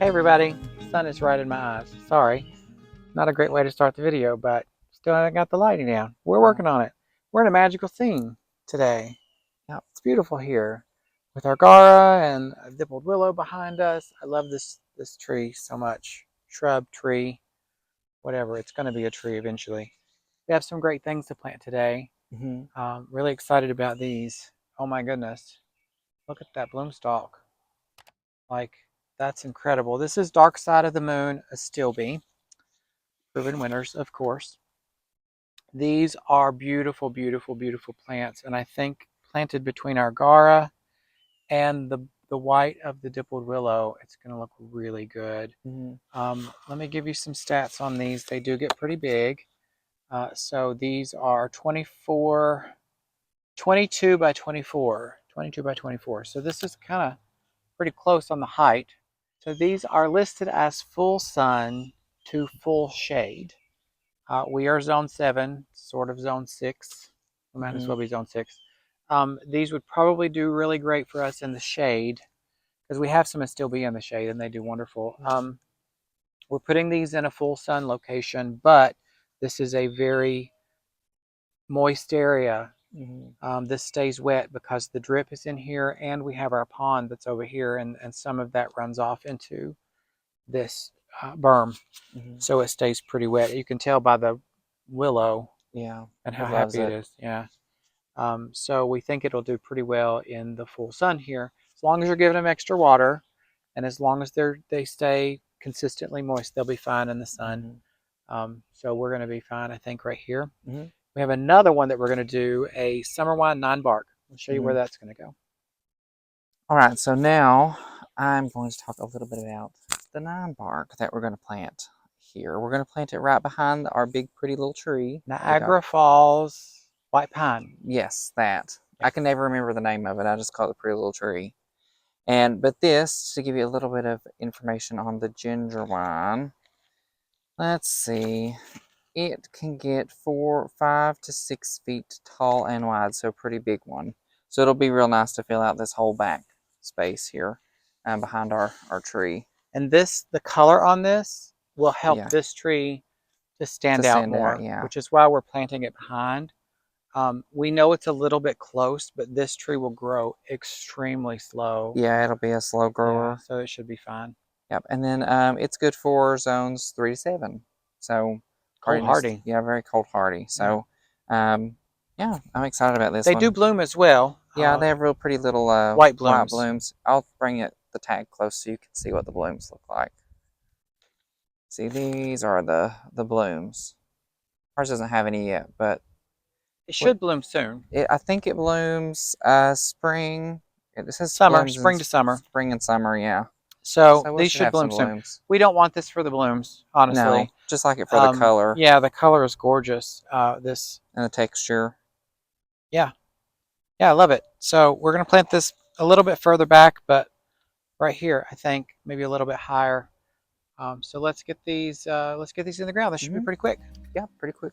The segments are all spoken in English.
Hey everybody, the sun is right in my eyes. Sorry, not a great way to start the video, but still haven't got the lighting down. We're Yeah. working on it. We're in a magical scene today. Yep. It's beautiful here with our Gara and a dippled willow behind us. I love this tree so much. Shrub, tree, whatever. It's going to be a tree eventually. We have some great things to plant today. hmm Really excited about these. Oh my goodness. Look at that bloom stalk. Like, that's incredible. This is Dark Side of the Moon Astilbe. Proven winners, of course. These are beautiful, beautiful, beautiful plants, and I think planted between our Gara and the white of the dippled willow, it's going to look really good. hmm Let me give you some stats on these. They do get pretty big. So these are 22 by 24, 22 by 24. So this is kind of pretty close on the height. So these are listed as full sun to full shade. We are zone 7, sort of zone 6. We might as hmm well be zone 6. These would probably do really great for us in the shade because we have some that still be in the shade and they do wonderful. We're putting these in a full sun location, but this is a very moist area. hmm This stays wet because the drip is in here and we have our pond that's over here, and some of that runs off into this berm. hmm So it stays pretty wet. You can tell by the willow Yeah. and It how loves happy it it. is. Yeah. So we think it'll do pretty well in the full sun here, as long as you're giving them extra water, and as long as they stay consistently moist, they'll be fine in the sun. hmm So we're going to be fine, I think, right here. hmm We have another one that we're going to do, a summer wine Ninebark. I'll show you where hmm that's going to go. All right. So now I'm going to talk a little bit about the Ninebark that we're going to plant here. We're going to plant it right behind our big, pretty little tree. We got, Niagara Falls White Pine. yes, that. Yeah. I can never remember the name of it. I just call it the pretty little tree. But this, to give you a little bit of information on the ginger wine, let's see. It can get 5 to 6 feet tall and wide, so a pretty big one. So it'll be real nice to fill out this whole back space here behind our tree. And the color on this will help Yeah, this tree to to stand out stand out, more, yeah. which is why we're planting it behind. We know it's a little bit close, but this tree will grow extremely slow. Yeah, it'll be a slow Yeah, grower. so it should be fine. Yep, and then it's good for zones 3 to 7. So Cold hardiness, hardy. yeah, very cold hardy. Yeah. So yeah, I'm excited about this They do one. bloom as well. Yeah, they have real pretty little White white blooms. blooms. I'll bring the tag close so you can see what the blooms look like. See, these are the blooms. Ours doesn't have any yet, but It what should bloom soon. I think it blooms spring. It says Summer, blooms in spring to summer. spring and summer, yeah. So So we these should should have some bloom soon. blooms. We don't want this for the blooms, No, honestly. just like it for the color Yeah, the color is gorgeous. and the texture. Yeah, yeah, I love it. So we're gonna plant this a little bit further back, but right here, I think maybe a little bit higher. So let's get these in the ground. This should be hmm pretty quick. Yeah, pretty quick.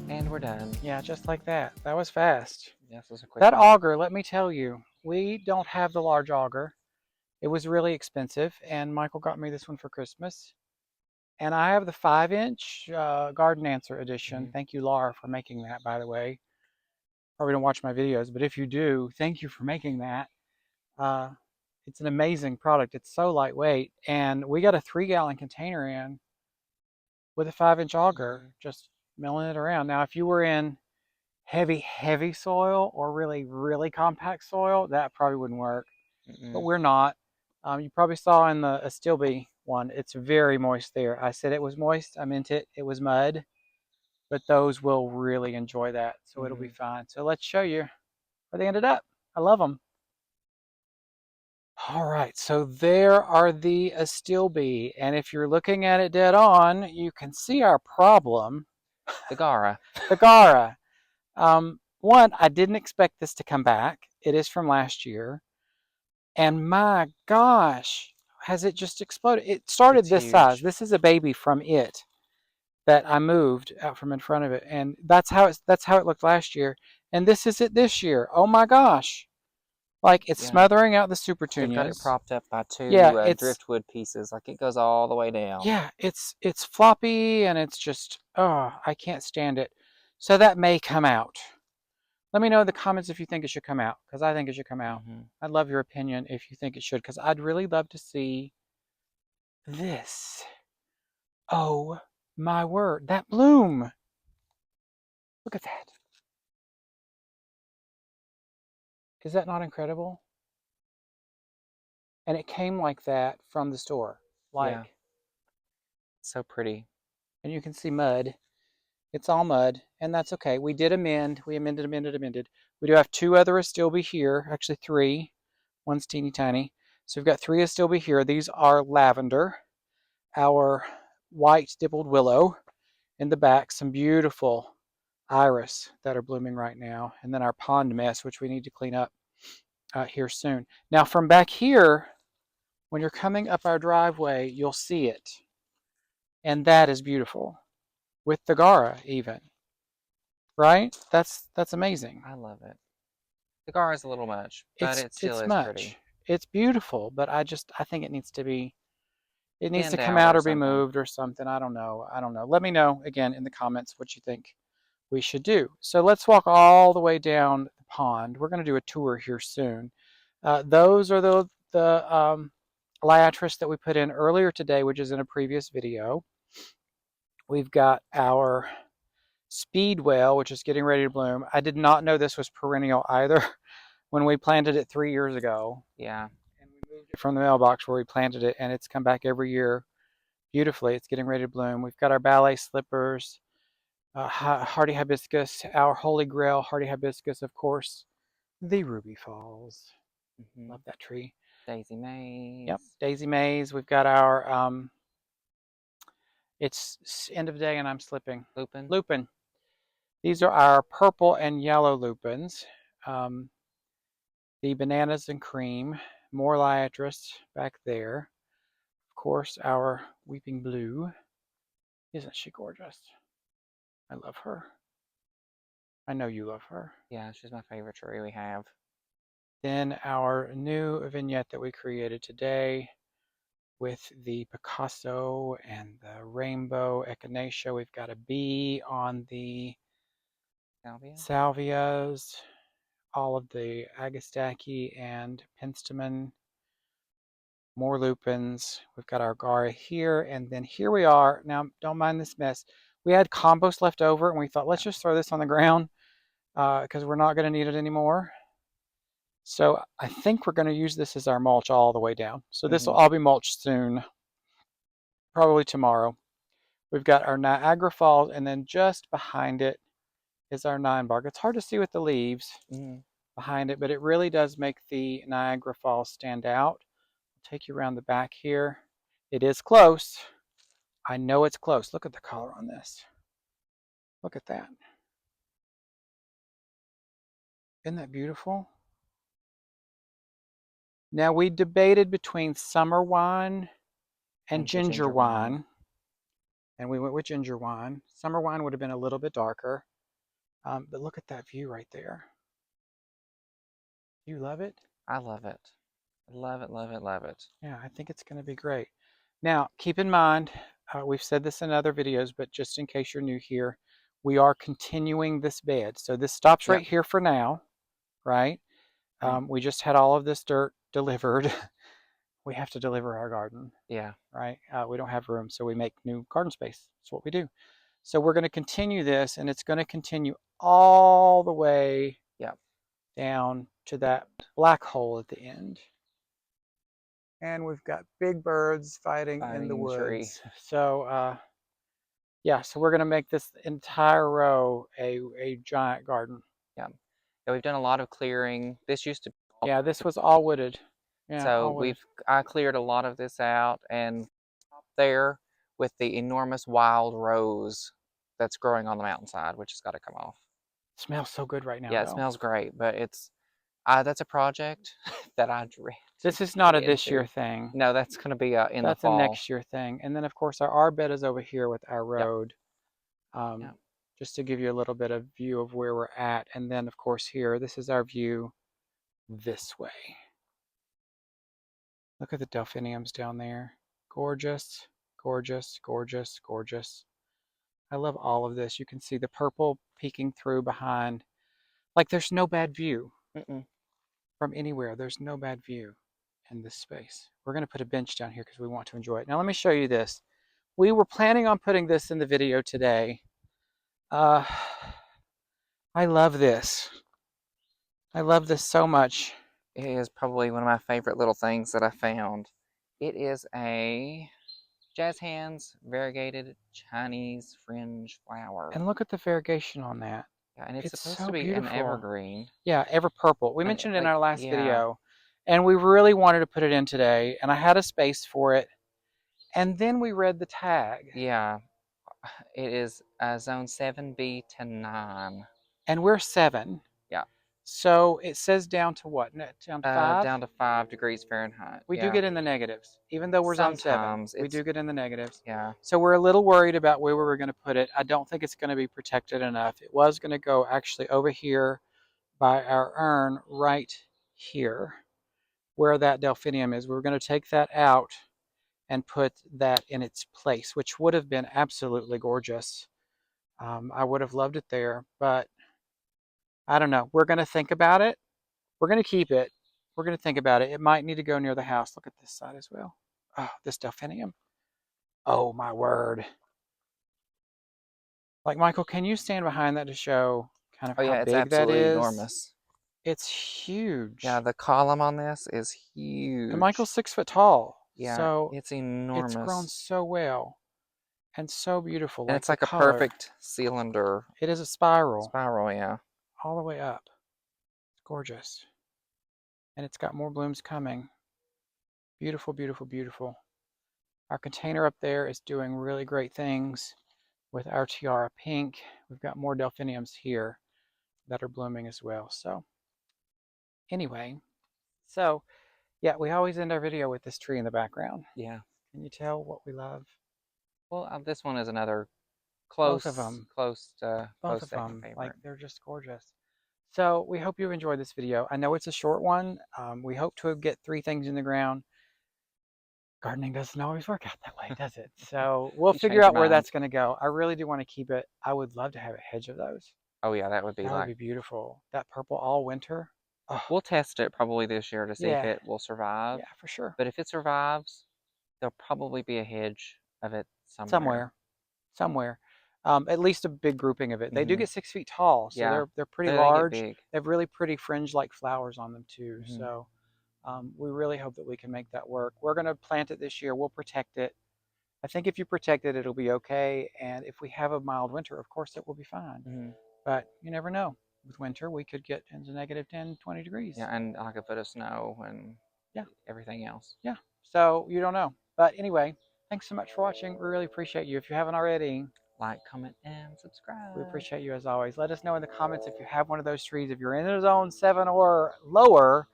And we're done. Yeah, just like that. That was fast. Yeah, this was a quick That one. auger, let me tell you, we don't have the large auger. It was really expensive, and Michael got me this one for Christmas. And I have the 5-inch Garden Answer edition. hmm Thank you, Laura, for making that, by the way. Probably don't watch my videos, but if you do, thank you for making that. Uh, it's an amazing product. It's so lightweight, and we got a 3-gallon container in. with a 5-inch auger, Mm-hmm. just milling it around. Now, if you were in heavy soil or really compact soil, that probably wouldn't work. But Mm-mm. we're not. You probably saw in the Astilbe one, it's very moist there. I said it was moist. I meant it. It was mud. But those will really enjoy that, so it'll be Mm-hmm. fine. So let's show you where they ended up. I love them. All right, so there are the Astilbe, and if you're looking at it dead on, you can see our problem, The Gara. the Gara. One, I didn't expect this to come back. It is from last year, and my gosh, has it just exploded? It started It's this size. huge. This is a baby from it that I moved out from in front of it, and that's how it looked last year, and this is it this year. Oh my gosh! Like it's Yeah. smothering out the They've got it supertunias. propped up by Yeah, two it's driftwood pieces. Like it goes all the way down. yeah, it's floppy and it's just oh, I can't stand it. So that may come out. Let me know in the comments if you think it should come out, because I think it should come out. Mm-hmm. I'd love your opinion if you think it should, because I'd really love to see this. Oh my word, that bloom! Look at that. Is that not incredible? And it came like that from the store. Yeah. Like, So pretty. and you can see mud. It's all mud, and that's okay. We did amend. We amended. We do have 2 other Astilbe here, actually 3. One's teeny tiny. So we've got 3 Astilbe here. These are lavender, our white stippled willow in the back, some beautiful iris that are blooming right now, and then our pond mess, which we need to clean up here soon. Now from back here, when you're coming up our driveway, you'll see it, and that is beautiful with the Gara even, right? That's amazing. I love it. The Gara is a little much, but it still It's is pretty. much. It's beautiful, but I think it needs to be it needs to Thinned come out out or or be something. moved or something. I don't know. I don't know. Let me know again in the comments what you think we should do. So let's walk all the way down the pond. We're going to do a tour here soon. Those are the liatris that we put in earlier today, which is in a previous video. We've got our speedwell, which is getting ready to bloom. I did not know this was perennial either when we planted it 3 years ago. Yeah. And we moved it from the mailbox where we planted it, and it's come back every year beautifully. It's getting ready to bloom. We've got our ballet slippers, hardy hibiscus, our holy grail hardy hibiscus, of course, the ruby falls. Mm-hmm. Love that tree. Daisy Yep, Mays. daisy mays. We've got our it's end of day and I'm slipping. Lupin. Lupin. These are our purple and yellow lupins. Um, the bananas and cream, more liatris back there. Of course, our weeping blue. Isn't she gorgeous? I love her. I know you love her. Yeah, she's my favorite tree we have. Then our new vignette that we created today with the Picasso and the rainbow echinacea. We've got a bee on the Salvia. salvias, all of the agastache and penstemon, more lupins. We've got our Gara here, and then here we are. Now, don't mind this mess. We had compost left over, and we thought, let's Yeah. just throw this on the ground because we're not going to need it anymore. So I think we're going to use this as our mulch all the way down. So this will Mm-hmm. all be mulched soon, probably tomorrow. We've got our Niagara Falls, and then just behind it is our Ninebark. It's hard to see with the leaves Mm-hmm. behind it, but it really does make the Niagara Falls stand out. I'll take you around the back here. It is close. I know it's close. Look at the color on this. Look at that. Isn't that beautiful? Now we debated between summer wine and And the ginger ginger wine. wine, and we went with ginger wine. Summer wine would have been a little bit darker, but look at that view right there. You love it? I love it. Love it, love it, love it. Yeah, I think it's going to be great. Now, keep in mind, we've said this in other videos, but just in case you're new here, we are continuing this bed. So this stops Yep. right here for now, right? Right. We just had all of this dirt delivered. we have to deliver our garden, Yeah. right? We don't have room, so we make new garden space. That's what we do. So we're going to continue this, and it's going to continue all the way Yep. down to that black hole at the end. And we've got big birds fighting in the Fighting tree. woods. So yeah, so we're going to make this entire row a giant garden. Yeah. Yeah, we've done a lot of clearing. This used to be Yeah, this was all wooded. Yeah, so all wooded. I cleared a lot of this out and there with the enormous wild rose that's growing on the mountainside, which has got to come off. It smells so good right now, Yeah, it though. smells great, but it's that's a project that I dread to This is not get a this year into. thing. No, that's going to be in the That's a fall. next year thing. And then, of course, our bed is over here with our Yep. road. Yep. Just to give you a little bit of view of where we're at. And then, of course, here, this is our view this way. Look at the delphiniums down there. Gorgeous, gorgeous, gorgeous, gorgeous. I love all of this. You can see the purple peeking through behind. Like there's no bad view Mm-mm. from anywhere. There's no bad view in this space. We're going to put a bench down here because we want to enjoy it. Now let me show you this. We were planning on putting this in the video today. I love this. I love this so much. It is probably one of my favorite little things that I found. It is a jazz hands variegated Chinese fringe flower. And look at the variegation on that. Yeah, and it's supposed so to be an beautiful. evergreen. Yeah, ever purple. We And mentioned it in like, our last yeah, video. And we really wanted to put it in today. And I had a space for it. And then we read the tag. yeah, it is zone 7B to 9. And we're 7. Yeah. So it says down to what? Down to 5? Down to 5 degrees Fahrenheit. We do Yeah. get in the negatives. Even though we're zone 7, Sometimes we do get in the negatives. Yeah. So we're a little worried about where we were going to put it. I don't think it's going to be protected enough. It was going to go actually over here by our urn right here where that delphinium is. We were going to take that out and put that in its place, which would have been absolutely gorgeous. I would have loved it there, but I don't know. We're going to think about it. We're going to keep it. We're going to think about it. It might need to go near the house. Look at this side as well. Oh, this delphinium. Oh, my word. Like, Michael, can you stand behind that to show kind of Oh, how yeah, it's big that absolutely is? enormous. It's huge. Yeah, the column on this is huge. And Michael's 6 foot tall. Yeah, so it's enormous. It's grown so well and so beautiful. And it's like a color. perfect cylinder. It is a spiral. Spiral, yeah. All the way up. It's gorgeous. And it's got more blooms coming. Beautiful, beautiful, beautiful. Our container up there is doing really great things with our tiara pink. We've got more delphiniums here that are blooming as well. So anyway, so yeah, we always end our video with this tree in the background. Yeah. Can you tell what we love? Well, this one is another close, both of them. Close both of second them. favorite. Like, they're just gorgeous. So we hope you enjoyed this video. I know it's a short one. We hope to get 3 things in the ground. Gardening doesn't always work out that way, does it? So we'll figure out where that's going to go. I really do want to keep it. I would love to have a hedge of those. Oh yeah, that would be beautiful. That purple all winter. Oh. We'll test it probably this year to see if it will survive. Yeah, for sure. But if it survives, there'll probably be a hedge of it somewhere. At least a big grouping of it. They do get 6 feet tall, so they're pretty large. They have really pretty fringe-like flowers on them too. So we really hope that we can make that work. We're going to plant it this year. We'll protect it. I think if you protect it, it'll be okay. And if we have a mild winter, of course, it will be fine. But you never know. With winter, we could get into negative 10, 20 degrees. Yeah, and like a foot of snow and everything else. Yeah, so you don't know. But anyway, thanks so much for watching. We really appreciate you. If you haven't already, like, comment, and subscribe. We appreciate you as always. Let us know in the comments if you have one of those trees. If you're in the zone 7 or lower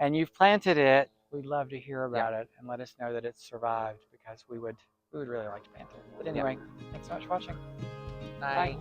and you've planted it, we'd love to hear about it and let us know that it's survived, because we would really like to plant it. But anyway, thanks so much for watching. Bye.